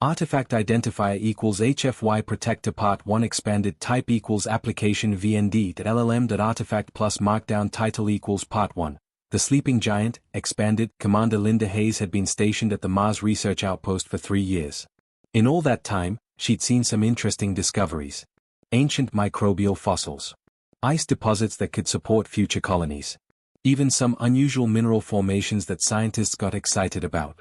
Artifact Identifier equals HFY Protector Part 1 Expanded Type equals Application VND.LLM.Artifact plus Markdown Title equals Part 1. The Sleeping Giant, Expanded. Commander Linda Hayes had been stationed at the Mars Research Outpost for 3 years. In all that time, she'd seen some interesting discoveries. Ancient microbial fossils. Ice deposits that could support future colonies. Even some unusual mineral formations that scientists got excited about.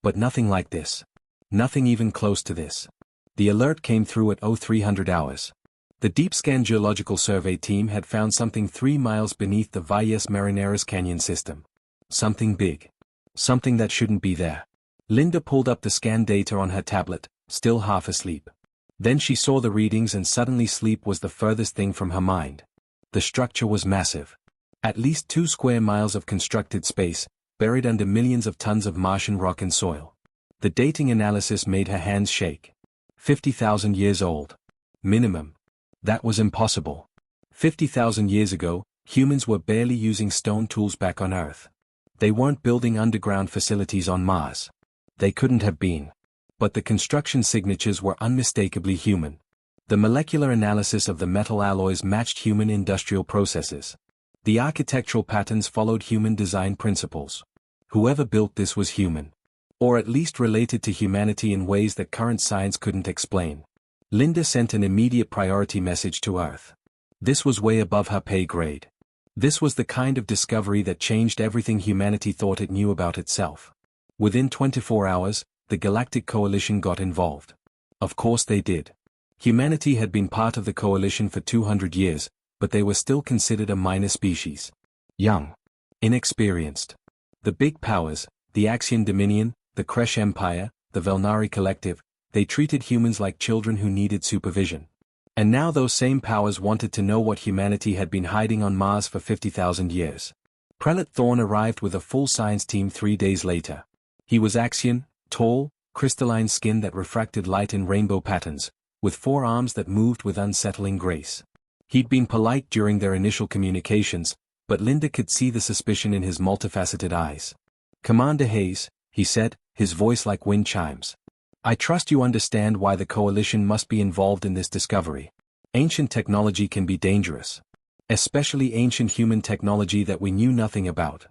But nothing like this. Nothing even close to this. The alert came through at 0300 hours. The Deep Scan Geological Survey team had found something 3 miles beneath the Valles Marineras Canyon system. Something big. Something that shouldn't be there. Linda pulled up the scan data on her tablet, still half asleep. Then she saw the readings and suddenly sleep was the furthest thing from her mind. The structure was massive. At least 2 square miles of constructed space, buried under millions of tons of Martian rock and soil. The dating analysis made her hands shake. 50,000 years old. Minimum. That was impossible. 50,000 years ago, humans were barely using stone tools back on Earth. They weren't building underground facilities on Mars. They couldn't have been. But the construction signatures were unmistakably human. The molecular analysis of the metal alloys matched human industrial processes. The architectural patterns followed human design principles. Whoever built this was human. Or at least related to humanity in ways that current science couldn't explain. Linda sent an immediate priority message to Earth. This was way above her pay grade. This was the kind of discovery that changed everything humanity thought it knew about itself. Within 24 hours, the Galactic Coalition got involved. Of course they did. Humanity had been part of the coalition for 200 years, but they were still considered a minor species. Young. Inexperienced. The big powers, the Axian Dominion, the Kresh Empire, the Velnari Collective, they treated humans like children who needed supervision. And now those same powers wanted to know what humanity had been hiding on Mars for 50,000 years. Prelate Thorne arrived with a full science team 3 days later. He was Axian, tall, crystalline skin that refracted light in rainbow patterns, with 4 arms that moved with unsettling grace. He'd been polite during their initial communications, but Linda could see the suspicion in his multifaceted eyes. "Commander Hayes," he said, his voice like wind chimes. "I trust you understand why the coalition must be involved in this discovery. Ancient technology can be dangerous. Especially ancient human technology that we knew nothing about."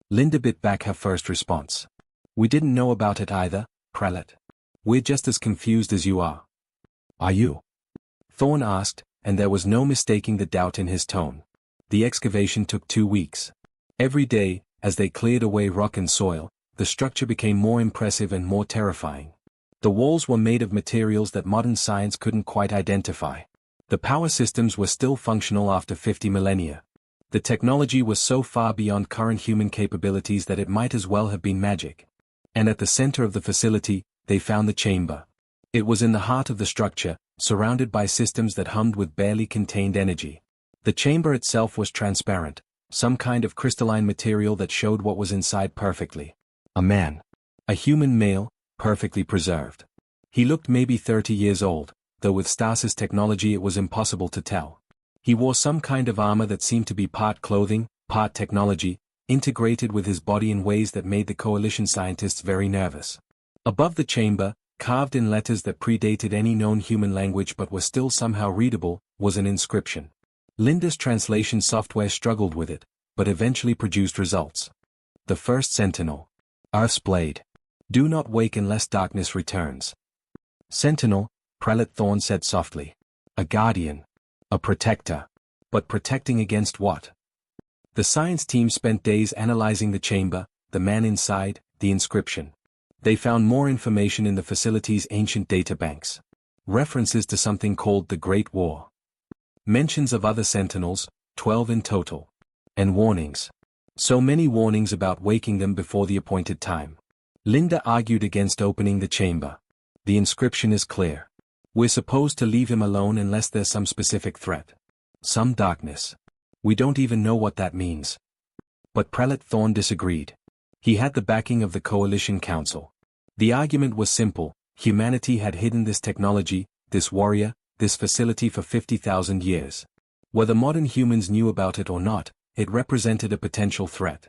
Linda bit back her first response. "We didn't know about it either, Prelate. We're just as confused as you are." "Are you?" Thorne asked, and there was no mistaking the doubt in his tone. The excavation took 2 weeks. Every day, as they cleared away rock and soil, the structure became more impressive and more terrifying. The walls were made of materials that modern science couldn't quite identify. The power systems were still functional after 50 millennia. The technology was so far beyond current human capabilities that it might as well have been magic. And at the center of the facility, they found the chamber. It was in the heart of the structure, surrounded by systems that hummed with barely contained energy. The chamber itself was transparent, some kind of crystalline material that showed what was inside perfectly. A man. A human male, perfectly preserved. He looked maybe 30 years old, though with Stasis technology it was impossible to tell. He wore some kind of armor that seemed to be part clothing, part technology, integrated with his body in ways that made the coalition scientists very nervous. Above the chamber, carved in letters that predated any known human language but were still somehow readable, was an inscription. Linda's translation software struggled with it, but eventually produced results. The first sentinel. Earth's blade. Do not wake unless darkness returns. Sentinel, Prelate Thorne said softly. A guardian. A protector. But protecting against what? The science team spent days analyzing the chamber, the man inside, the inscription. They found more information in the facility's ancient databanks. References to something called the Great War. Mentions of other sentinels, 12 in total. And warnings. So many warnings about waking them before the appointed time. Linda argued against opening the chamber. The inscription is clear. We're supposed to leave him alone unless there's some specific threat. Some darkness. We don't even know what that means. But Prelate Thorne disagreed. He had the backing of the Coalition Council. The argument was simple: humanity had hidden this technology, this warrior, this facility for 50,000 years. Whether modern humans knew about it or not, it represented a potential threat.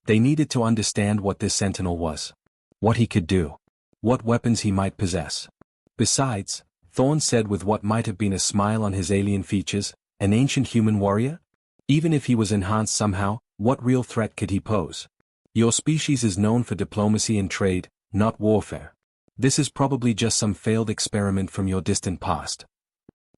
They needed to understand what this sentinel was. What he could do. what weapons he might possess. Besides, Thorne said with what might have been a smile on his alien features, an ancient human warrior? Even if he was enhanced somehow, what real threat could he pose? Your species is known for diplomacy and trade, not warfare. This is probably just some failed experiment from your distant past.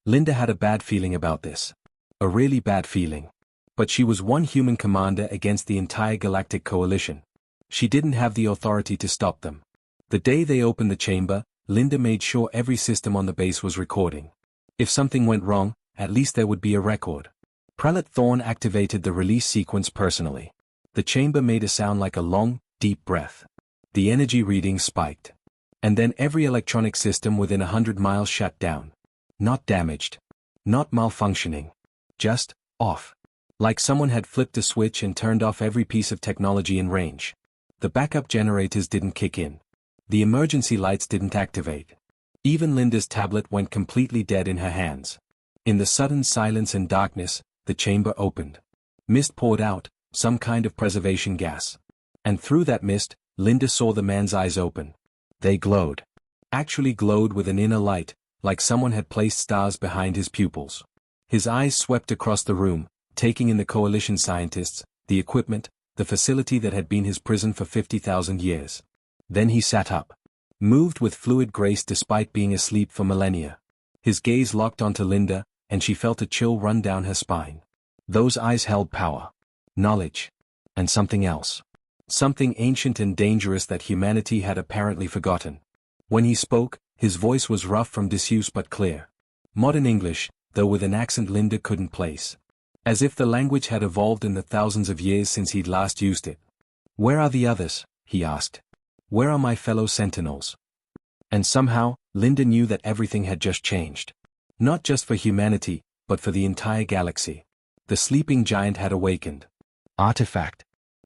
Linda had a bad feeling about this. A really bad feeling. But she was one human commander against the entire Galactic Coalition. She didn't have the authority to stop them. The day they opened the chamber, Linda made sure every system on the base was recording. If something went wrong, at least there would be a record. Prelate Thorne activated the release sequence personally. The chamber made a sound like a long, deep breath. The energy readings spiked. And then every electronic system within 100 miles shut down. Not damaged. Not malfunctioning. Just, off. Like someone had flipped a switch and turned off every piece of technology in range. The backup generators didn't kick in. The emergency lights didn't activate. Even Linda's tablet went completely dead in her hands. In the sudden silence and darkness, the chamber opened. Mist poured out, some kind of preservation gas. And through that mist, Linda saw the man's eyes open. They glowed. Actually glowed with an inner light, like someone had placed stars behind his pupils. His eyes swept across the room, taking in the Coalition scientists, the equipment, the facility that had been his prison for 50,000 years. Then he sat up. Moved with fluid grace despite being asleep for millennia. His gaze locked onto Linda, and she felt a chill run down her spine. Those eyes held power. Knowledge. And something else. Something ancient and dangerous that humanity had apparently forgotten. When he spoke, his voice was rough from disuse but clear. Modern English, though with an accent Linda couldn't place. As if the language had evolved in the thousands of years since he'd last used it. "Where are the others?" he asked. "Where are my fellow sentinels?" And somehow, Linda knew that everything had just changed. Not just for humanity, but for the entire galaxy. The sleeping giant had awakened. Artifact.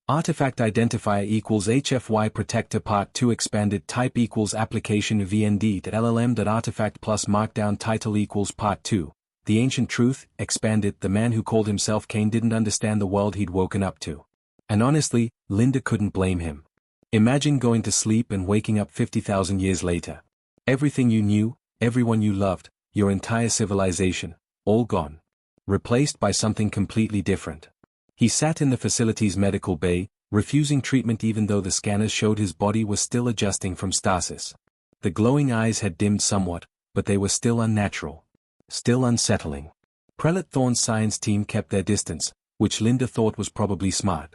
Artifact identifier equals HFY protector part 2 expanded type equals application vnd.llm.artifact plus markdown title equals part 2. The ancient truth, expanded. The man who called himself Kane didn't understand the world he'd woken up to. And honestly, Linda couldn't blame him. Imagine going to sleep and waking up 50,000 years later. Everything you knew, everyone you loved, your entire civilization, all gone. Replaced by something completely different. He sat in the facility's medical bay, refusing treatment even though the scanners showed his body was still adjusting from stasis. The glowing eyes had dimmed somewhat, but they were still unnatural. Still unsettling. Prelate Thorne's science team kept their distance, which Linda thought was probably smart.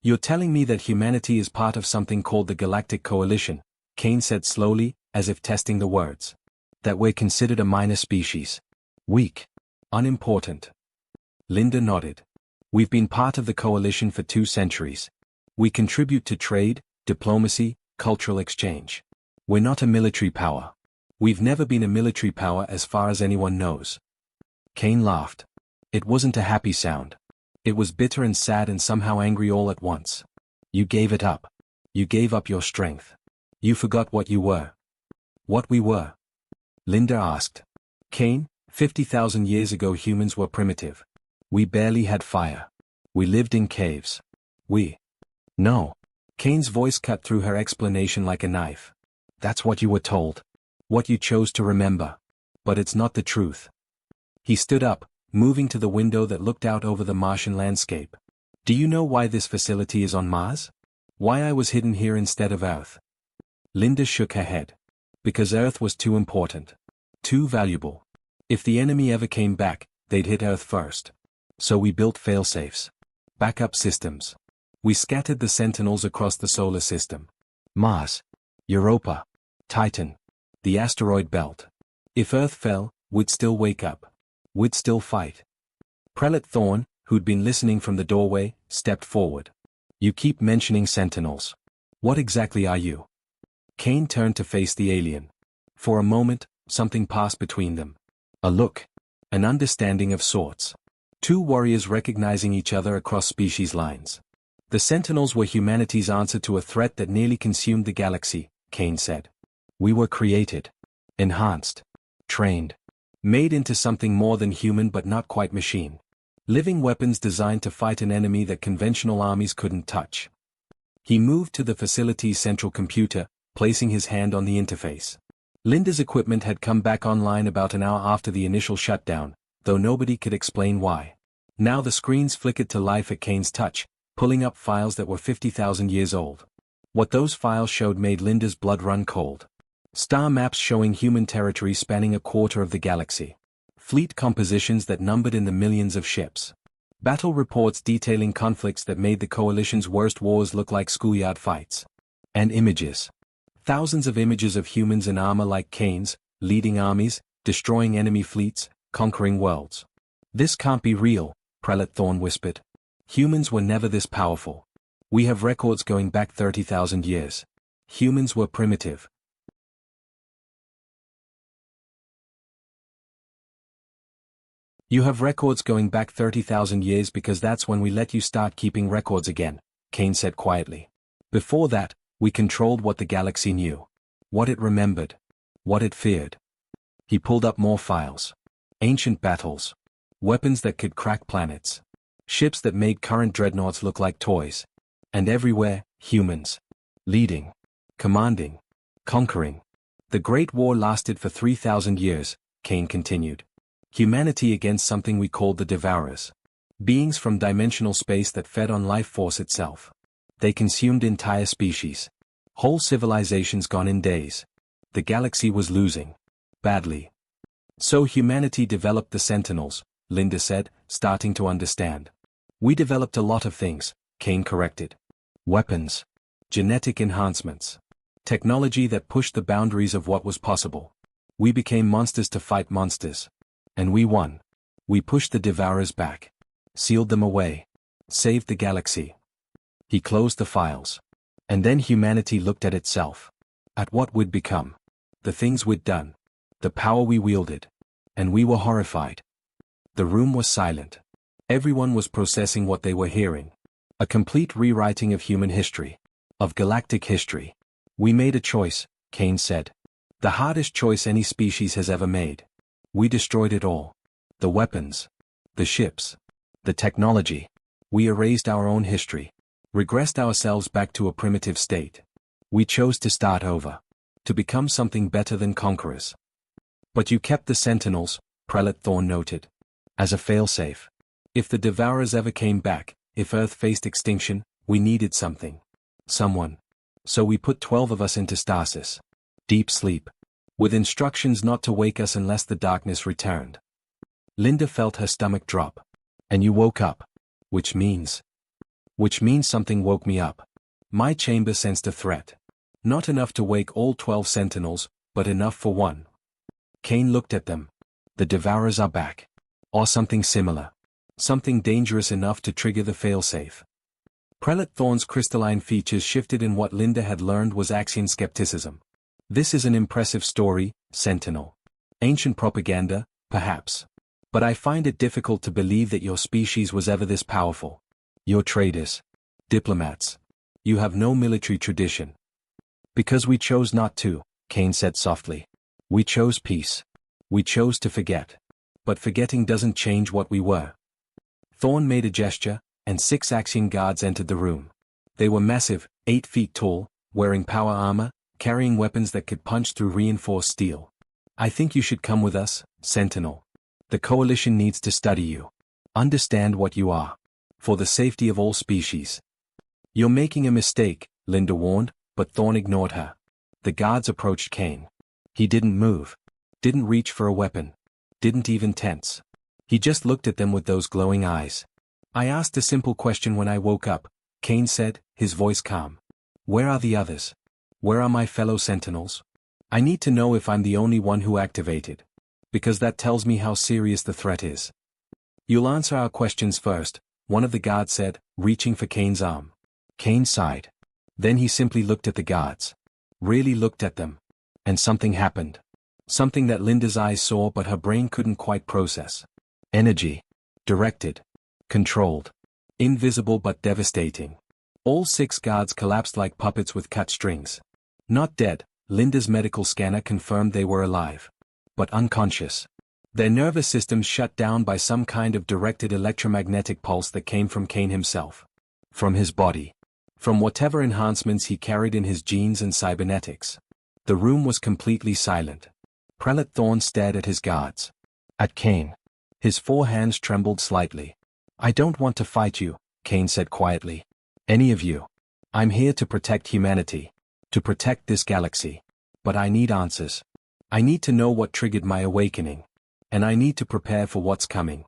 "You're telling me that humanity is part of something called the Galactic Coalition," Kane said slowly, as if testing the words. "That we're considered a minor species. Weak. Unimportant." Linda nodded. "We've been part of the coalition for 2 centuries. We contribute to trade, diplomacy, cultural exchange. We're not a military power. We've never been a military power as far as anyone knows." Kane laughed. It wasn't a happy sound. It was bitter and sad and somehow angry all at once. "You gave it up. You gave up your strength. You forgot what you were." "What we were?" Linda asked. "Kane, 50,000 years ago humans were primitive. We barely had fire. We lived in caves. No." Kane's voice cut through her explanation like a knife. "That's what you were told. What you chose to remember. But it's not the truth." He stood up, moving to the window that looked out over the Martian landscape. "Do you know why this facility is on Mars? Why I was hidden here instead of Earth?" Linda shook her head. "Because Earth was too important. Too valuable. If the enemy ever came back, they'd hit Earth first. So we built failsafes. Backup systems. We scattered the sentinels across the solar system. Mars. Europa. Titan. The asteroid belt. If Earth fell, we'd still wake up. We'd still fight." Prelate Thorne, who'd been listening from the doorway, stepped forward. "You keep mentioning sentinels. What exactly are you?" Kane turned to face the alien. For a moment, something passed between them. A look. An understanding of sorts. 2 warriors recognizing each other across species lines. "The sentinels were humanity's answer to a threat that nearly consumed the galaxy," Kane said. "We were created. Enhanced. Trained. Made into something more than human but not quite machine. Living weapons designed to fight an enemy that conventional armies couldn't touch." He moved to the facility's central computer, placing his hand on the interface. Linda's equipment had come back online about an hour after the initial shutdown, though nobody could explain why. Now the screens flickered to life at Kane's touch, pulling up files that were 50,000 years old. What those files showed made Linda's blood run cold. Star maps showing human territory spanning a quarter of the galaxy. Fleet compositions that numbered in the millions of ships. Battle reports detailing conflicts that made the Coalition's worst wars look like schoolyard fights. And images. Thousands of images of humans in armor like Kane's, leading armies, destroying enemy fleets, conquering worlds. This can't be real, Prelate Thorn whispered. Humans were never this powerful. We have records going back 30,000 years. Humans were primitive. You have records going back 30,000 years because that's when we let you start keeping records again, Kane said quietly. Before that, we controlled what the galaxy knew. What it remembered. What it feared. He pulled up more files. Ancient battles. Weapons that could crack planets. Ships that made current dreadnoughts look like toys. And everywhere, humans. Leading. Commanding. Conquering. The Great War lasted for 3,000 years, Kane continued. Humanity against something we called the Devourers. Beings from dimensional space that fed on life force itself. They consumed entire species. Whole civilizations gone in days. The galaxy was losing. Badly. So humanity developed the Sentinels, Linda said, starting to understand. We developed a lot of things, Kane corrected. Weapons. Genetic enhancements. Technology that pushed the boundaries of what was possible. We became monsters to fight monsters. And we won. We pushed the Devourers back. Sealed them away. Saved the galaxy. He closed the files. And then humanity looked at itself. At what we'd become. The things we'd done. The power we wielded. And we were horrified. The room was silent. Everyone was processing what they were hearing. A complete rewriting of human history. Of galactic history. We made a choice, Kane said. The hardest choice any species has ever made. We destroyed it all. The weapons. The ships. The technology. We erased our own history. Regressed ourselves back to a primitive state. We chose to start over. To become something better than conquerors. But you kept the Sentinels, Prelate Thorn noted. As a failsafe. If the Devourers ever came back, if Earth faced extinction, we needed something. Someone. So we put 12 of us into stasis. Deep sleep. With instructions not to wake us unless the darkness returned. Linda felt her stomach drop. And you woke up. Which means something woke me up. My chamber sensed a threat. Not enough to wake all 12 Sentinels, but enough for one. Kane looked at them. The Devourers are back. Or something similar. Something dangerous enough to trigger the failsafe. Prelate Thorn's crystalline features shifted in what Linda had learned was Axian skepticism. This is an impressive story, Sentinel. Ancient propaganda, perhaps. But I find it difficult to believe that your species was ever this powerful. You're traders. Diplomats. You have no military tradition. Because we chose not to, Kane said softly. We chose peace. We chose to forget. But forgetting doesn't change what we were. Thorn made a gesture, and 6 Axian guards entered the room. They were massive, 8 feet tall, wearing power armor, carrying weapons that could punch through reinforced steel. I think you should come with us, Sentinel. The Coalition needs to study you. Understand what you are. For the safety of all species. You're making a mistake, Linda warned, but Thorn ignored her. The guards approached Kane. He didn't move. Didn't reach for a weapon. Didn't even tense. He just looked at them with those glowing eyes. I asked a simple question when I woke up, Kane said, his voice calm. Where are the others? Where are my fellow Sentinels? I need to know if I'm the only one who activated. Because that tells me how serious the threat is. You'll answer our questions first, one of the guards said, reaching for Kane's arm. Kane sighed. Then he simply looked at the guards. Really looked at them. And something happened. Something that Linda's eyes saw but her brain couldn't quite process. Energy. Directed. Controlled. Invisible but devastating. All 6 guards collapsed like puppets with cut strings. Not dead, Linda's medical scanner confirmed they were alive. But unconscious. Their nervous systems shut down by some kind of directed electromagnetic pulse that came from Kane himself. From his body. from whatever enhancements he carried in his genes and cybernetics. The room was completely silent. Prelate Thorn stared at his guards. At Kane. His 4 hands trembled slightly. I don't want to fight you, Kane said quietly. Any of you. I'm here to protect humanity. To protect this galaxy. But I need answers. I need to know what triggered my awakening. And I need to prepare for what's coming.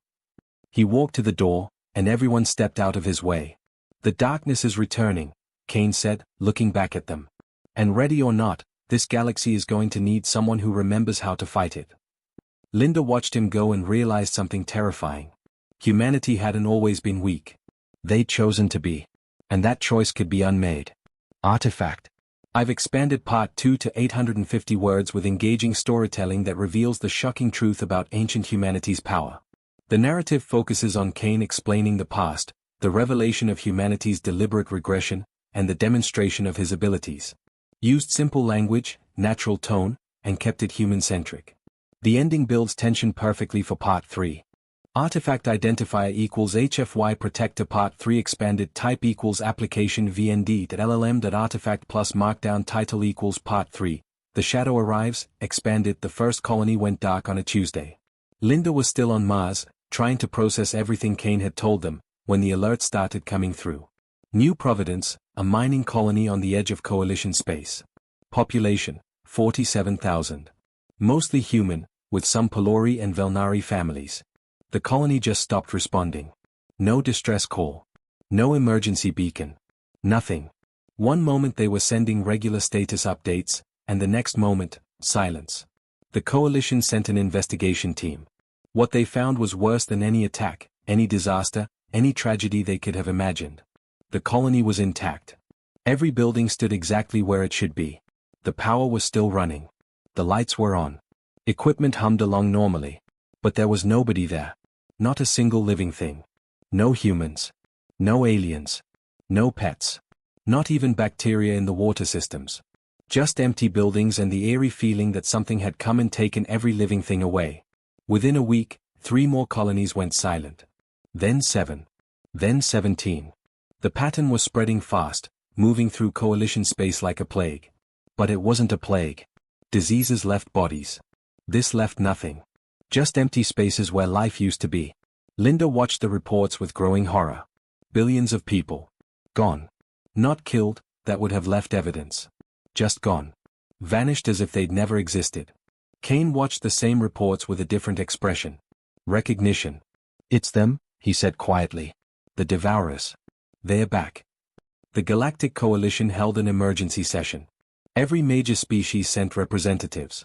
He walked to the door, and everyone stepped out of his way. The darkness is returning, Kane said, looking back at them. And ready or not, this galaxy is going to need someone who remembers how to fight it. Linda watched him go and realized something terrifying. Humanity hadn't always been weak. They'd chosen to be. And that choice could be unmade. Artifact. I've expanded Part 2 to 850 words with engaging storytelling that reveals the shocking truth about ancient humanity's power. The narrative focuses on Kane explaining the past, the revelation of humanity's deliberate regression, and the demonstration of his abilities. Used simple language, natural tone, and kept it human-centric. The ending builds tension perfectly for Part 3. Artifact identifier equals HFY protector Part 3 expanded type equals application VND.LLM.artifact plus markdown title equals Part 3. The shadow arrives, expanded. The first colony went dark on a Tuesday. Linda was still on Mars, trying to process everything Kane had told them, when the alert started coming through. New Providence, a mining colony on the edge of Coalition space. Population, 47,000. Mostly human, with some Pelori and Velnari families. The colony just stopped responding. No distress call. No emergency beacon. Nothing. One moment they were sending regular status updates, and the next moment, silence. The Coalition sent an investigation team. What they found was worse than any attack, any disaster, any tragedy they could have imagined. The colony was intact. Every building stood exactly where it should be. The power was still running. The lights were on. Equipment hummed along normally. But there was nobody there. Not a single living thing. No humans. No aliens. No pets. Not even bacteria in the water systems. Just empty buildings and the eerie feeling that something had come and taken every living thing away. Within a week, 3 more colonies went silent. Then 7. Then 17. The pattern was spreading fast, moving through Coalition space like a plague. But it wasn't a plague. Diseases left bodies. This left nothing. Just empty spaces where life used to be. Linda watched the reports with growing horror. Billions of people. Gone. Not killed, that would have left evidence. Just gone. Vanished as if they'd never existed. Kane watched the same reports with a different expression. Recognition. It's them, he said quietly. The Devourers. They're back. The Galactic Coalition held an emergency session. Every major species sent representatives.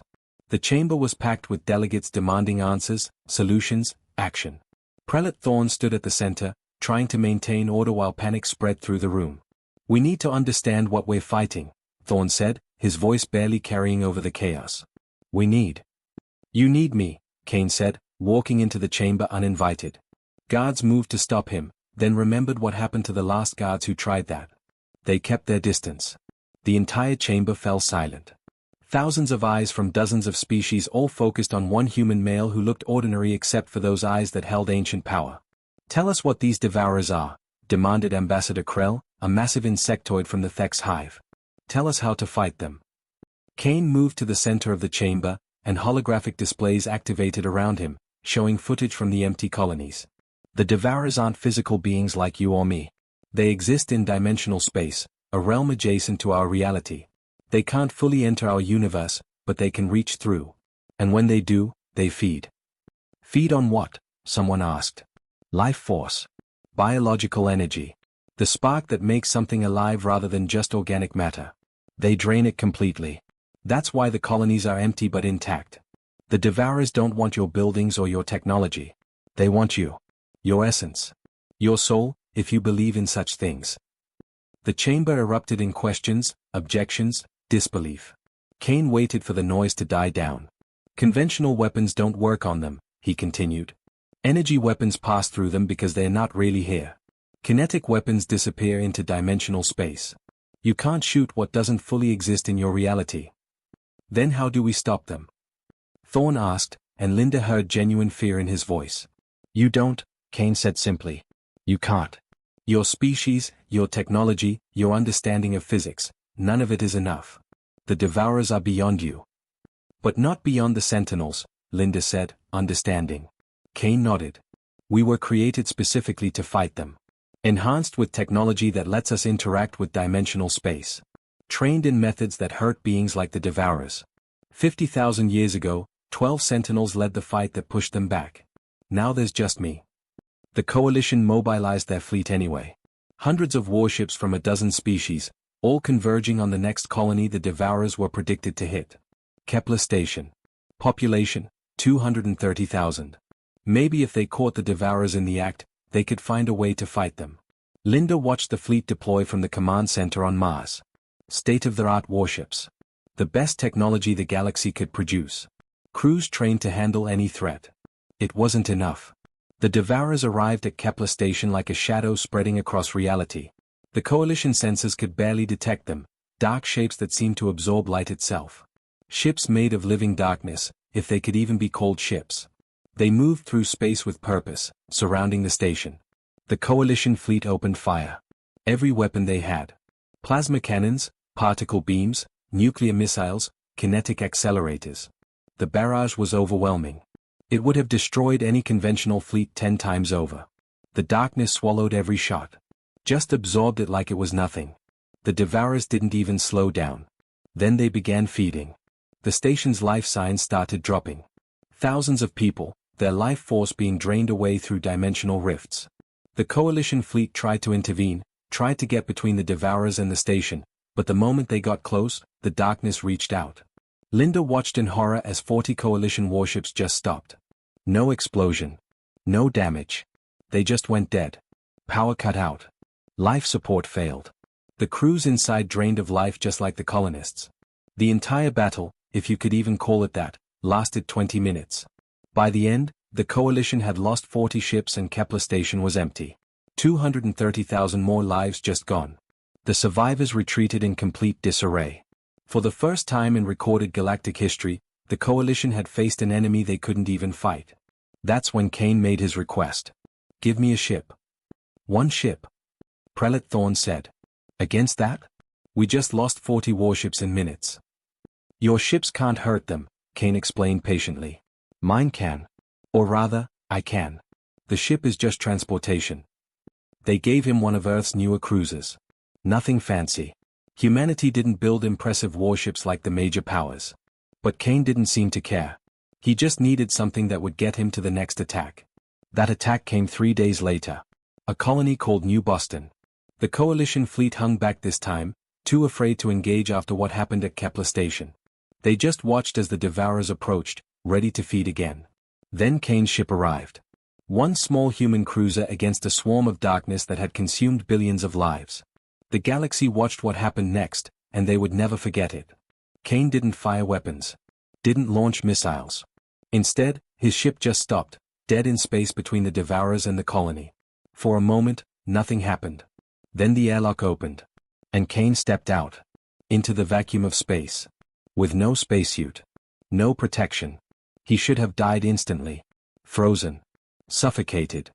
The chamber was packed with delegates demanding answers, solutions, action. Prelate Thorn stood at the center, trying to maintain order while panic spread through the room. We need to understand what we're fighting, Thorn said, his voice barely carrying over the chaos. We need. You need me, Kane said, walking into the chamber uninvited. Guards moved to stop him, then remembered what happened to the last guards who tried that. They kept their distance. The entire chamber fell silent. Thousands of eyes from dozens of species all focused on one human male who looked ordinary except for those eyes that held ancient power. Tell us what these Devourers are, demanded Ambassador Krell, a massive insectoid from the Thex hive. Tell us how to fight them. Kane moved to the center of the chamber, and holographic displays activated around him, showing footage from the empty colonies. The Devourers aren't physical beings like you or me. They exist in dimensional space, a realm adjacent to our reality. They can't fully enter our universe, but they can reach through. And when they do, they feed. Feed on what? Someone asked. Life force. Biological energy. The spark that makes something alive rather than just organic matter. They drain it completely. That's why the colonies are empty but intact. The Devourers don't want your buildings or your technology. They want you. Your essence. Your soul, if you believe in such things. The chamber erupted in questions, objections, disbelief. Kane waited for the noise to die down. Conventional weapons don't work on them, he continued. Energy weapons pass through them because they're not really here. Kinetic weapons disappear into dimensional space. You can't shoot what doesn't fully exist in your reality. Then how do we stop them? Thorn asked, and Linda heard genuine fear in his voice. You don't, Kane said simply. You can't. Your species, your technology, your understanding of physics, none of it is enough. The Devourers are beyond you. But not beyond the Sentinels, Linda said, understanding. Kane nodded. We were created specifically to fight them. Enhanced with technology that lets us interact with dimensional space. Trained in methods that hurt beings like the Devourers. 50,000 years ago, 12 Sentinels led the fight that pushed them back. Now there's just me. The Coalition mobilized their fleet anyway. Hundreds of warships from a dozen species, all converging on the next colony the Devourers were predicted to hit. Kepler Station. Population, 230,000. Maybe if they caught the Devourers in the act, they could find a way to fight them. Linda watched the fleet deploy from the command center on Mars. State-of-the-art warships. The best technology the galaxy could produce. Crews trained to handle any threat. It wasn't enough. The Devourers arrived at Kepler Station like a shadow spreading across reality. The Coalition sensors could barely detect them, dark shapes that seemed to absorb light itself. Ships made of living darkness, if they could even be called ships. They moved through space with purpose, surrounding the station. The Coalition fleet opened fire. Every weapon they had. Plasma cannons, particle beams, nuclear missiles, kinetic accelerators. The barrage was overwhelming. It would have destroyed any conventional fleet 10 times over. The darkness swallowed every shot. Just absorbed it like it was nothing. The Devourers didn't even slow down. Then they began feeding. The station's life signs started dropping. Thousands of people, their life force being drained away through dimensional rifts. The Coalition fleet tried to intervene, tried to get between the Devourers and the station, but the moment they got close, the darkness reached out. Linda watched in horror as 40 Coalition warships just stopped. No explosion. No damage. They just went dead. Power cut out. Life support failed. The crews inside drained of life just like the colonists. The entire battle, if you could even call it that, lasted 20 minutes. By the end, the Coalition had lost 40 ships and Kepler Station was empty. 230,000 more lives just gone. The survivors retreated in complete disarray. For the first time in recorded galactic history, the Coalition had faced an enemy they couldn't even fight. That's when Kane made his request. Give me a ship. One ship. Prelate Thorne said. Against that? We just lost 40 warships in minutes. Your ships can't hurt them, Kane explained patiently. Mine can. Or rather, I can. The ship is just transportation. They gave him one of Earth's newer cruisers. Nothing fancy. Humanity didn't build impressive warships like the major powers. But Kane didn't seem to care. He just needed something that would get him to the next attack. That attack came 3 days later. A colony called New Boston. The Coalition fleet hung back this time, too afraid to engage after what happened at Kepler Station. They just watched as the Devourers approached, ready to feed again. Then Kane's ship arrived. One small human cruiser against a swarm of darkness that had consumed billions of lives. The galaxy watched what happened next, and they would never forget it. Kane didn't fire weapons. Didn't launch missiles. Instead, his ship just stopped, dead in space between the Devourers and the colony. For a moment, nothing happened. Then the airlock opened. And Kane stepped out. Into the vacuum of space. With no spacesuit. No protection. He should have died instantly. Frozen. Suffocated.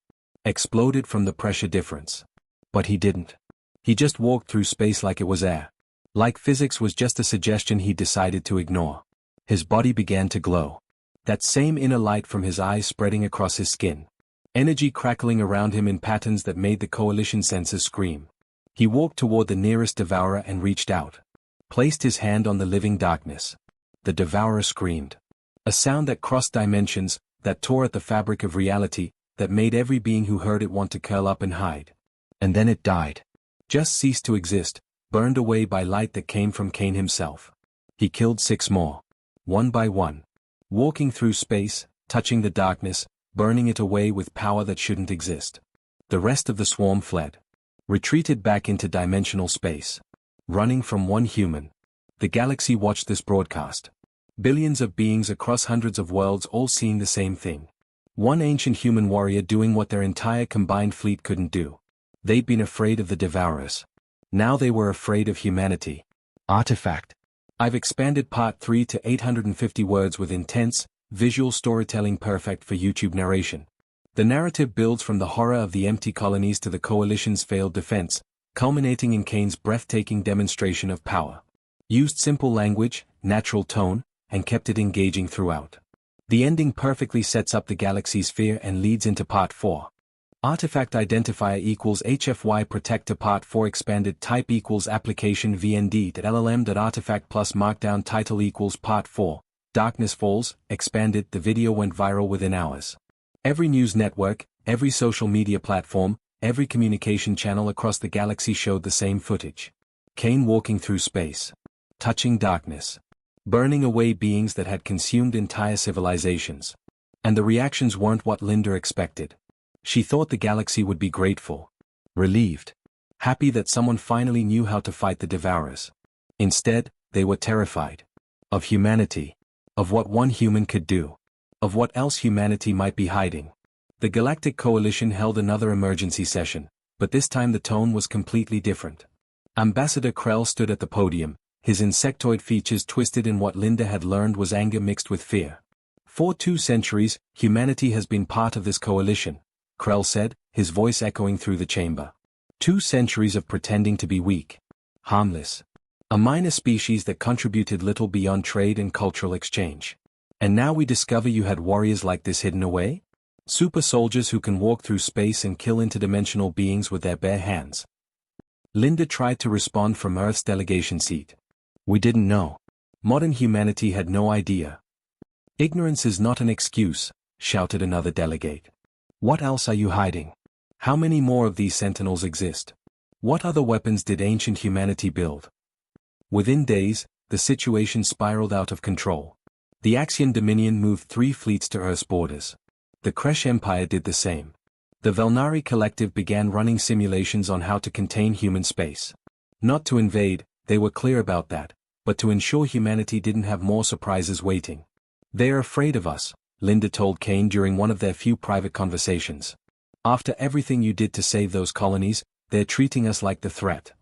Exploded from the pressure difference. But he didn't. He just walked through space like it was air. Like physics was just a suggestion he decided to ignore. His body began to glow. That same inner light from his eyes spreading across his skin. Energy crackling around him in patterns that made the Coalition sensors scream. He walked toward the nearest Devourer and reached out. Placed his hand on the living darkness. The Devourer screamed. A sound that crossed dimensions, that tore at the fabric of reality, that made every being who heard it want to curl up and hide. And then it died. Just ceased to exist, burned away by light that came from Kane himself. He killed 6 more. One by one. Walking through space, touching the darkness, burning it away with power that shouldn't exist. The rest of the swarm fled. Retreated back into dimensional space. Running from one human. The galaxy watched this broadcast. Billions of beings across hundreds of worlds all seeing the same thing. One ancient human warrior doing what their entire combined fleet couldn't do. They'd been afraid of the Devourers. Now they were afraid of humanity. Artifact. I've expanded part 3 to 850 words with intense, visual storytelling perfect for YouTube narration. The narrative builds from the horror of the empty colonies to the Coalition's failed defense, culminating in Kane's breathtaking demonstration of power. Used simple language, natural tone, and kept it engaging throughout. The ending perfectly sets up the galaxy's fear and leads into Part 4. Artifact Identifier equals HFY Protector Part 4 Expanded Type equals Application VND.LLM.Artifact plus Markdown Title equals Part 4. Darkness Falls, Expanded. The video went viral within hours. Every news network, every social media platform, every communication channel across the galaxy showed the same footage. Kane walking through space. Touching darkness. Burning away beings that had consumed entire civilizations. And the reactions weren't what Linda expected. She thought the galaxy would be grateful. Relieved. Happy that someone finally knew how to fight the Devourers. Instead, they were terrified. Of humanity. Of what one human could do. Of what else humanity might be hiding. The Galactic Coalition held another emergency session, but this time the tone was completely different. Ambassador Krell stood at the podium, his insectoid features twisted in what Linda had learned was anger mixed with fear. For 2 centuries, humanity has been part of this coalition, Krell said, his voice echoing through the chamber. 2 centuries of pretending to be weak. Harmless. A minor species that contributed little beyond trade and cultural exchange. And now we discover you had warriors like this hidden away? Super soldiers who can walk through space and kill interdimensional beings with their bare hands. Linda tried to respond from Earth's delegation seat. We didn't know. Modern humanity had no idea. Ignorance is not an excuse, shouted another delegate. What else are you hiding? How many more of these sentinels exist? What other weapons did ancient humanity build? Within days, the situation spiraled out of control. The Axian Dominion moved 3 fleets to Earth's borders. The Kresh Empire did the same. The Velnari Collective began running simulations on how to contain human space. Not to invade, they were clear about that, but to ensure humanity didn't have more surprises waiting. They are afraid of us, Linda told Kane during one of their few private conversations. After everything you did to save those colonies, they're treating us like the threat.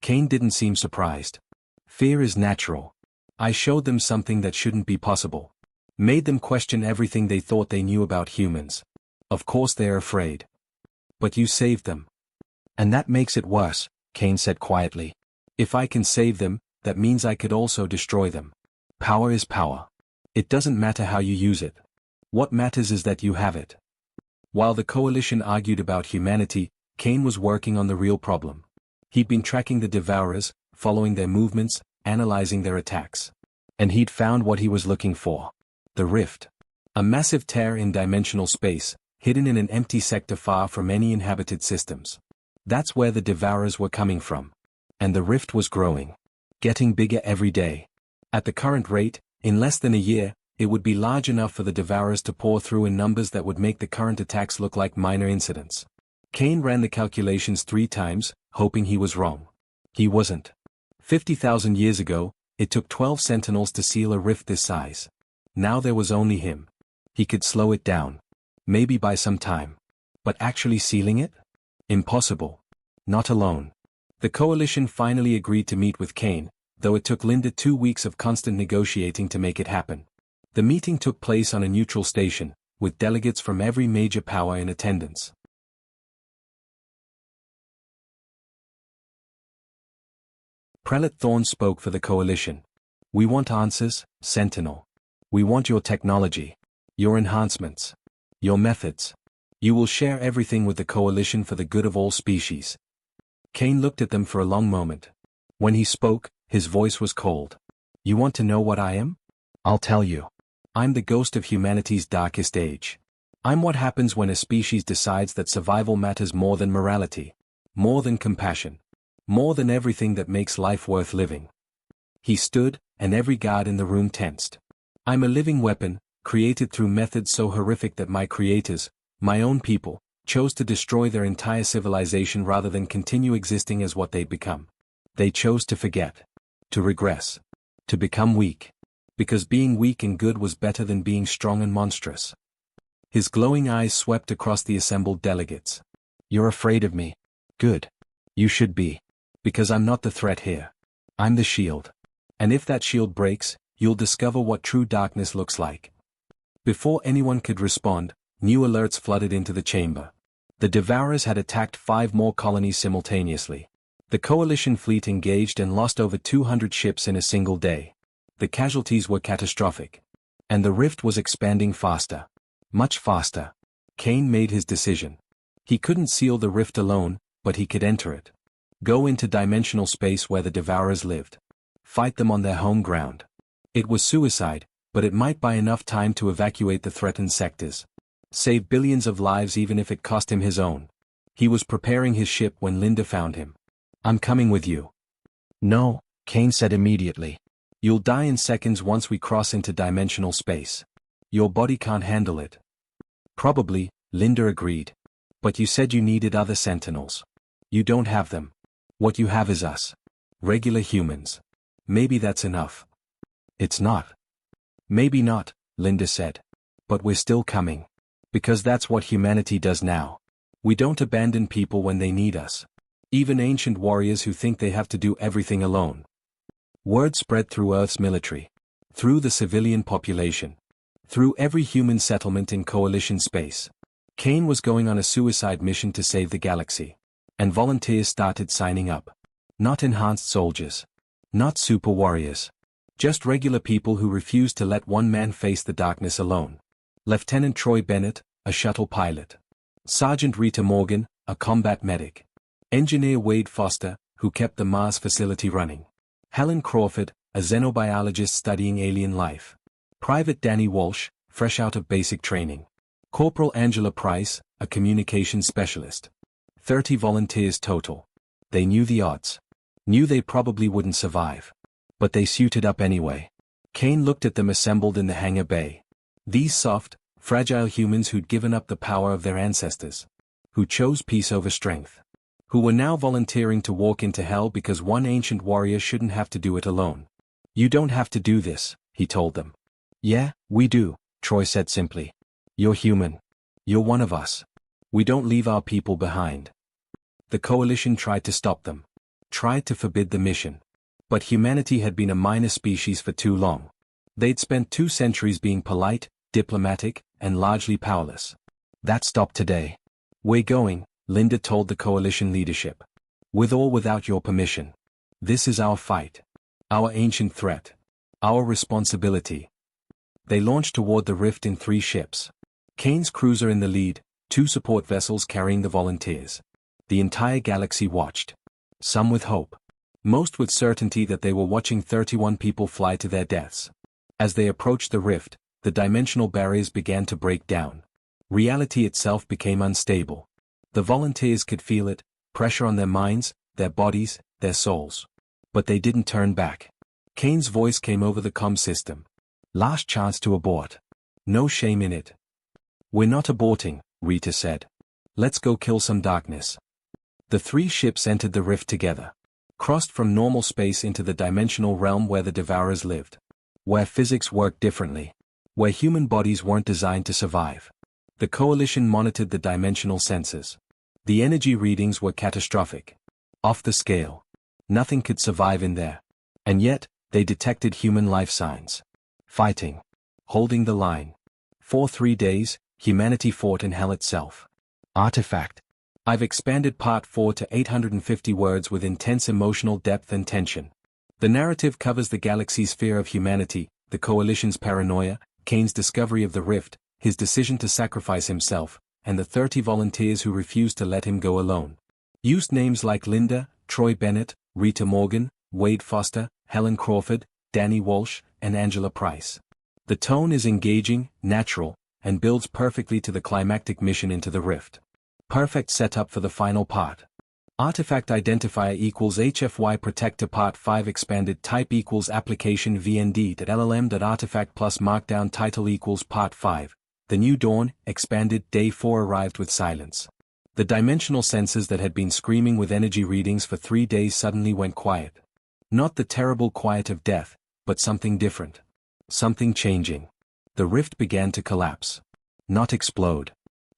Kane didn't seem surprised. Fear is natural. I showed them something that shouldn't be possible. Made them question everything they thought they knew about humans. Of course they're afraid. But you saved them. And that makes it worse, Kane said quietly. If I can save them, that means I could also destroy them. Power is power. It doesn't matter how you use it. What matters is that you have it. While the coalition argued about humanity, Kane was working on the real problem. He'd been tracking the Devourers, following their movements, analyzing their attacks. And he'd found what he was looking for. The rift. A massive tear in dimensional space, hidden in an empty sector far from any inhabited systems. That's where the Devourers were coming from. And the rift was growing. Getting bigger every day. At the current rate, in less than a year, it would be large enough for the Devourers to pour through in numbers that would make the current attacks look like minor incidents. Kane ran the calculations 3 times, hoping he was wrong. He wasn't. 50,000 years ago, it took 12 sentinels to seal a rift this size. Now there was only him. He could slow it down. Maybe by some time. But actually sealing it? Impossible. Not alone. The coalition finally agreed to meet with Kane, though it took Linda 2 weeks of constant negotiating to make it happen. The meeting took place on a neutral station, with delegates from every major power in attendance. Prelate Thorne spoke for the coalition. We want answers, Sentinel. We want your technology. Your enhancements. Your methods. You will share everything with the coalition for the good of all species. Kane looked at them for a long moment. When he spoke, his voice was cold. You want to know what I am? I'll tell you. I'm the ghost of humanity's darkest age. I'm what happens when a species decides that survival matters more than morality. More than compassion. More than everything that makes life worth living. He stood, and every guard in the room tensed. I'm a living weapon, created through methods so horrific that my creators, my own people, chose to destroy their entire civilization rather than continue existing as what they'd become. They chose to forget. To regress. To become weak. Because being weak and good was better than being strong and monstrous. His glowing eyes swept across the assembled delegates. You're afraid of me. Good. You should be. Because I'm not the threat here. I'm the shield. And if that shield breaks, you'll discover what true darkness looks like. Before anyone could respond, New alerts flooded into the chamber. The Devourers had attacked 5 more colonies simultaneously. The Coalition fleet engaged and lost over 200 ships in a single day. The casualties were catastrophic. And the rift was expanding faster. Much faster. Kane made his decision. He couldn't seal the rift alone, but he could enter it. Go into dimensional space where the Devourers lived. Fight them on their home ground. It was suicide, but it might buy enough time to evacuate the threatened sectors. Save billions of lives even if it cost him his own. He was preparing his ship when Linda found him. "I'm coming with you." "No," Kane said immediately. "You'll die in seconds once we cross into dimensional space. Your body can't handle it." "Probably," Linda agreed. "But you said you needed other sentinels. You don't have them. What you have is us. Regular humans. Maybe that's enough." "It's not." "Maybe not," Linda said. "But we're still coming. Because that's what humanity does now. We don't abandon people when they need us. Even ancient warriors who think they have to do everything alone." Word spread through Earth's military. Through the civilian population. Through every human settlement in Coalition space. Kane was going on a suicide mission to save the galaxy. And volunteers started signing up. Not enhanced soldiers. Not super warriors. Just regular people who refused to let one man face the darkness alone. Lieutenant Troy Bennett, a shuttle pilot. Sergeant Rita Morgan, a combat medic. Engineer Wade Foster, who kept the Mars facility running. Helen Crawford, a xenobiologist studying alien life. Private Danny Walsh, fresh out of basic training. Corporal Angela Price, a communications specialist. 30 volunteers total. They knew the odds. Knew they probably wouldn't survive. But they suited up anyway. Kane looked at them assembled in the hangar bay. These soft, fragile humans who'd given up the power of their ancestors. Who chose peace over strength. Who were now volunteering to walk into hell because one ancient warrior shouldn't have to do it alone. "You don't have to do this," he told them. "Yeah, we do," Troy said simply. "You're human. You're one of us. We don't leave our people behind." The Coalition tried to stop them. Tried to forbid the mission. But humanity had been a minor species for too long. They'd spent 2 centuries being polite, diplomatic, and largely powerless. That stopped today. "We're going," Linda told the Coalition leadership. "With or without your permission. This is our fight. Our ancient threat. Our responsibility." They launched toward the rift in 3 ships. Kane's cruiser in the lead, 2 support vessels carrying the volunteers. The entire galaxy watched. Some with hope. Most with certainty that they were watching 31 people fly to their deaths. As they approached the rift, the dimensional barriers began to break down. Reality itself became unstable. The volunteers could feel it, pressure on their minds, their bodies, their souls. But they didn't turn back. Kane's voice came over the comm system. "Last chance to abort. No shame in it." "We're not aborting," Rita said. "Let's go kill some darkness." The 3 ships entered the rift together. Crossed from normal space into the dimensional realm where the Devourers lived. Where physics worked differently. Where human bodies weren't designed to survive. The Coalition monitored the dimensional sensors. The energy readings were catastrophic. Off the scale. Nothing could survive in there. And yet, they detected human life signs. Fighting. Holding the line. For 3 days, humanity fought in hell itself. Artifact. I've expanded Part 4 to 850 words with intense emotional depth and tension. The narrative covers the galaxy's fear of humanity, the Coalition's paranoia, Kane's discovery of the rift, his decision to sacrifice himself, and the 30 volunteers who refused to let him go alone. Used names like Linda, Troy Bennett, Rita Morgan, Wade Foster, Helen Crawford, Danny Walsh, and Angela Price. The tone is engaging, natural, and builds perfectly to the climactic mission into the rift. Perfect setup for the final part. Artifact identifier equals HFY protector part 5 expanded type equals application vnd.llm.artifact plus markdown title equals part 5. The new dawn, expanded day 4 arrived with silence. The dimensional sensors that had been screaming with energy readings for 3 days suddenly went quiet. Not the terrible quiet of death, but something different. Something changing. The rift began to collapse. Not explode.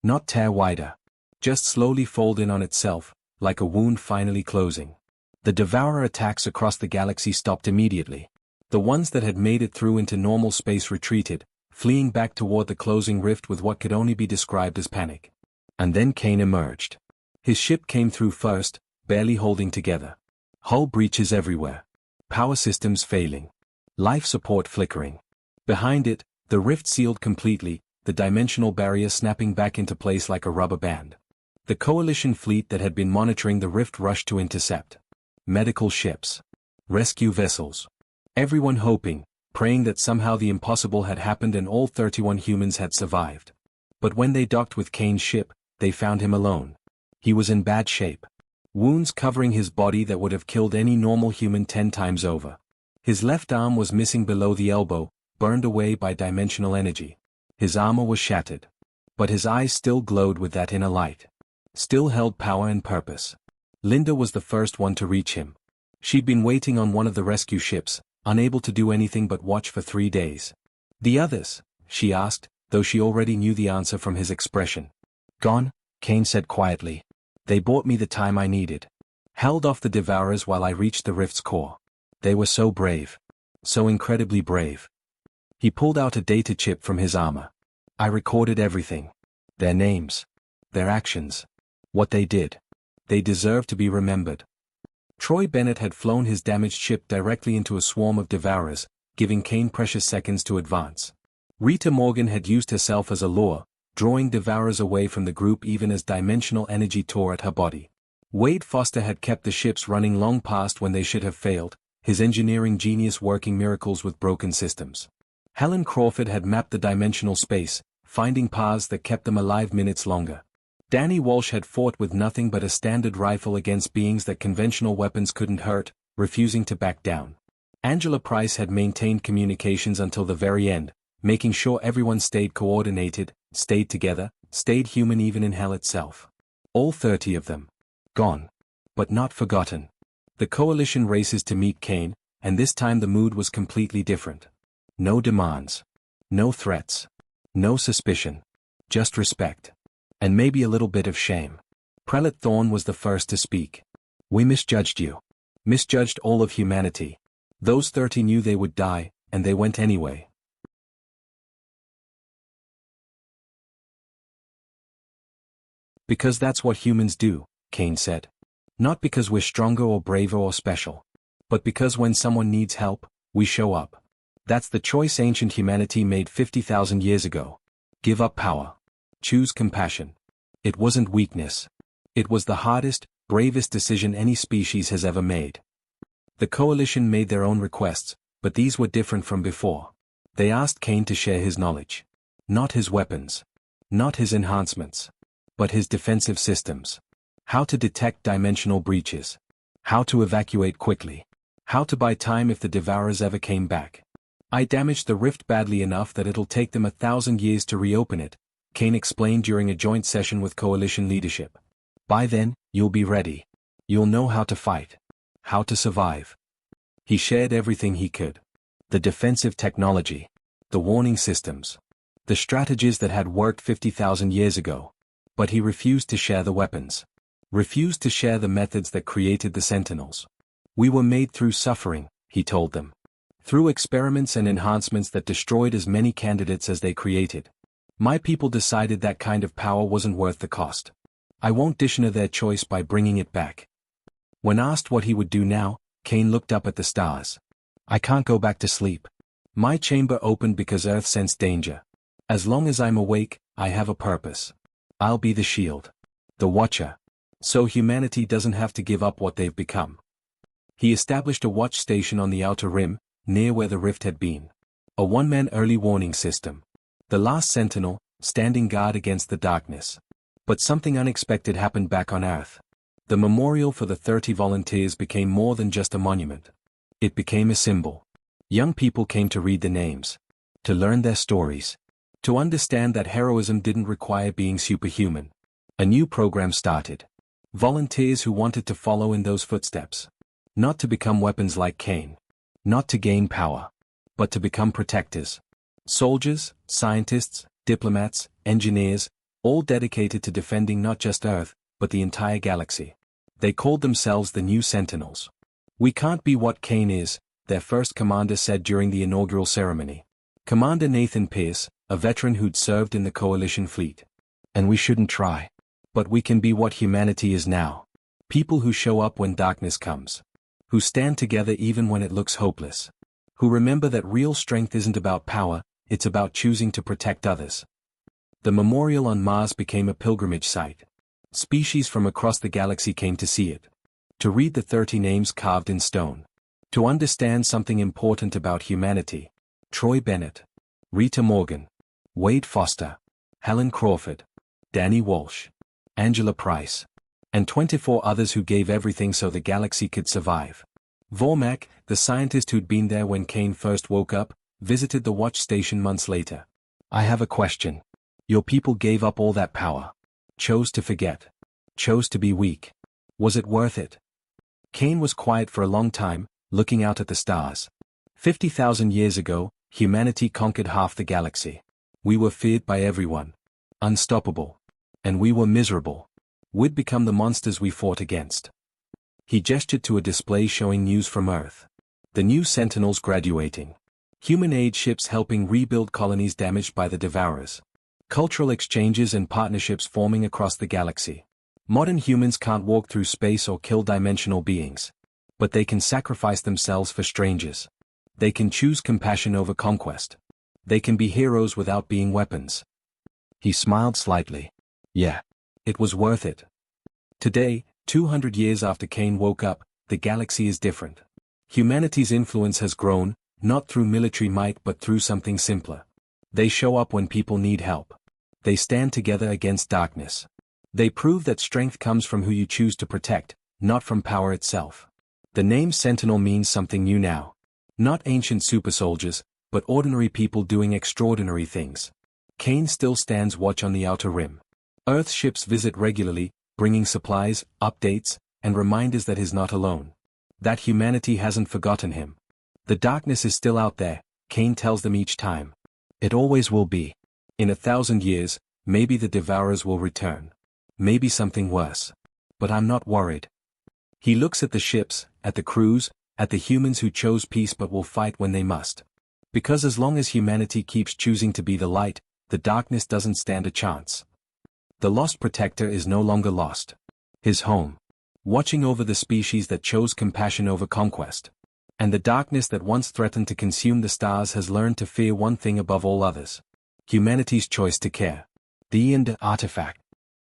Not tear wider. Just slowly fold in on itself, like a wound finally closing. The Devourer attacks across the galaxy stopped immediately. The ones that had made it through into normal space retreated, fleeing back toward the closing rift with what could only be described as panic. And then Kane emerged. His ship came through first, barely holding together. Hull breaches everywhere. Power systems failing. Life support flickering. Behind it, the rift sealed completely, the dimensional barrier snapping back into place like a rubber band. The Coalition fleet that had been monitoring the rift rushed to intercept. Medical ships. Rescue vessels. Everyone hoping, praying that somehow the impossible had happened and all 31 humans had survived. But when they docked with Kane's ship, they found him alone. He was in bad shape. Wounds covering his body that would have killed any normal human 10 times over. His left arm was missing below the elbow, burned away by dimensional energy. His armor was shattered. But his eyes still glowed with that inner light. Still held power and purpose. Linda was the first one to reach him. She'd been waiting on one of the rescue ships, unable to do anything but watch for 3 days. The others? She asked, though she already knew the answer from his expression. Gone, Kane said quietly. They bought me the time I needed. Held off the Devourers while I reached the rift's core. They were so brave. So incredibly brave. He pulled out a data chip from his armor. I recorded everything. Their names. Their actions. What they did. They deserve to be remembered. Troy Bennett had flown his damaged ship directly into a swarm of Devourers, giving Kane precious seconds to advance. Rita Morgan had used herself as a lure, drawing Devourers away from the group even as dimensional energy tore at her body. Wade Foster had kept the ships running long past when they should have failed, his engineering genius working miracles with broken systems. Helen Crawford had mapped the dimensional space, finding paths that kept them alive minutes longer. Danny Walsh had fought with nothing but a standard rifle against beings that conventional weapons couldn't hurt, refusing to back down. Angela Price had maintained communications until the very end, making sure everyone stayed coordinated, stayed together, stayed human even in hell itself. All 30 of them. Gone. But not forgotten. The Coalition races to meet Kane, and this time the mood was completely different. No demands. No threats. No suspicion. Just respect. And maybe a little bit of shame. Prelate Thorne was the first to speak. We misjudged you. Misjudged all of humanity. Those 30 knew they would die, and they went anyway. Because that's what humans do, Kane said. Not because we're stronger or braver or special. But because when someone needs help, we show up. That's the choice ancient humanity made 50,000 years ago. Give up power. Choose compassion. It wasn't weakness. It was the hardest, bravest decision any species has ever made. The Coalition made their own requests, but these were different from before. They asked Kane to share his knowledge. Not his weapons. Not his enhancements. But his defensive systems. How to detect dimensional breaches. How to evacuate quickly. How to buy time if the Devourers ever came back. I damaged the rift badly enough that it'll take them 1,000 years to reopen it, Kane explained during a joint session with Coalition leadership. By then, you'll be ready. You'll know how to fight. How to survive. He shared everything he could. The defensive technology. The warning systems. The strategies that had worked 50,000 years ago. But he refused to share the weapons. Refused to share the methods that created the Sentinels. We were made through suffering, he told them. Through experiments and enhancements that destroyed as many candidates as they created. My people decided that kind of power wasn't worth the cost. I won't dishonor their choice by bringing it back. When asked what he would do now, Kane looked up at the stars. I can't go back to sleep. My chamber opened because Earth sensed danger. As long as I'm awake, I have a purpose. I'll be the shield. The watcher. So humanity doesn't have to give up what they've become. He established a watch station on the outer rim, near where the rift had been. A one-man early warning system. The last sentinel, standing guard against the darkness. But something unexpected happened back on Earth. The memorial for the 30 volunteers became more than just a monument. It became a symbol. Young people came to read the names. To learn their stories. To understand that heroism didn't require being superhuman. A new program started. Volunteers who wanted to follow in those footsteps. Not to become weapons like Kane. Not to gain power. But to become protectors. Soldiers, scientists, diplomats, engineers, all dedicated to defending not just Earth, but the entire galaxy. They called themselves the New Sentinels. We can't be what Kane is, their first commander said during the inaugural ceremony. Commander Nathan Pierce, a veteran who'd served in the Coalition fleet. And we shouldn't try. But we can be what humanity is now. People who show up when darkness comes. Who stand together even when it looks hopeless. Who remember that real strength isn't about power, it's about choosing to protect others. The memorial on Mars became a pilgrimage site. Species from across the galaxy came to see it. To read the 30 names carved in stone. To understand something important about humanity. Troy Bennett, Rita Morgan, Wade Foster, Helen Crawford, Danny Walsh, Angela Price, and 24 others who gave everything so the galaxy could survive. Vormak, the scientist who'd been there when Kane first woke up, visited the watch station months later. I have a question. Your people gave up all that power. Chose to forget. Chose to be weak. Was it worth it? Kane was quiet for a long time, looking out at the stars. 50,000 years ago, humanity conquered half the galaxy. We were feared by everyone. Unstoppable. And we were miserable. We'd become the monsters we fought against. He gestured to a display showing news from Earth. The new Sentinels graduating. Human aid ships helping rebuild colonies damaged by the Devourers. Cultural exchanges and partnerships forming across the galaxy. Modern humans can't walk through space or kill dimensional beings. But they can sacrifice themselves for strangers. They can choose compassion over conquest. They can be heroes without being weapons. He smiled slightly. Yeah. It was worth it. Today, 200 years after Kane woke up, the galaxy is different. Humanity's influence has grown, not through military might but through something simpler. They show up when people need help. They stand together against darkness. They prove that strength comes from who you choose to protect, not from power itself. The name Sentinel means something new now. Not ancient super soldiers, but ordinary people doing extraordinary things. Kane still stands watch on the outer rim. Earth ships visit regularly, bringing supplies, updates, and reminders that he's not alone. That humanity hasn't forgotten him. The darkness is still out there, Kane tells them each time. It always will be. In 1,000 years, maybe the Devourers will return. Maybe something worse. But I'm not worried. He looks at the ships, at the crews, at the humans who chose peace but will fight when they must. Because as long as humanity keeps choosing to be the light, the darkness doesn't stand a chance. The Lost Protector is no longer lost. His home. Watching over the species that chose compassion over conquest. And the darkness that once threatened to consume the stars has learned to fear one thing above all others. Humanity's choice to care. The End Artifact.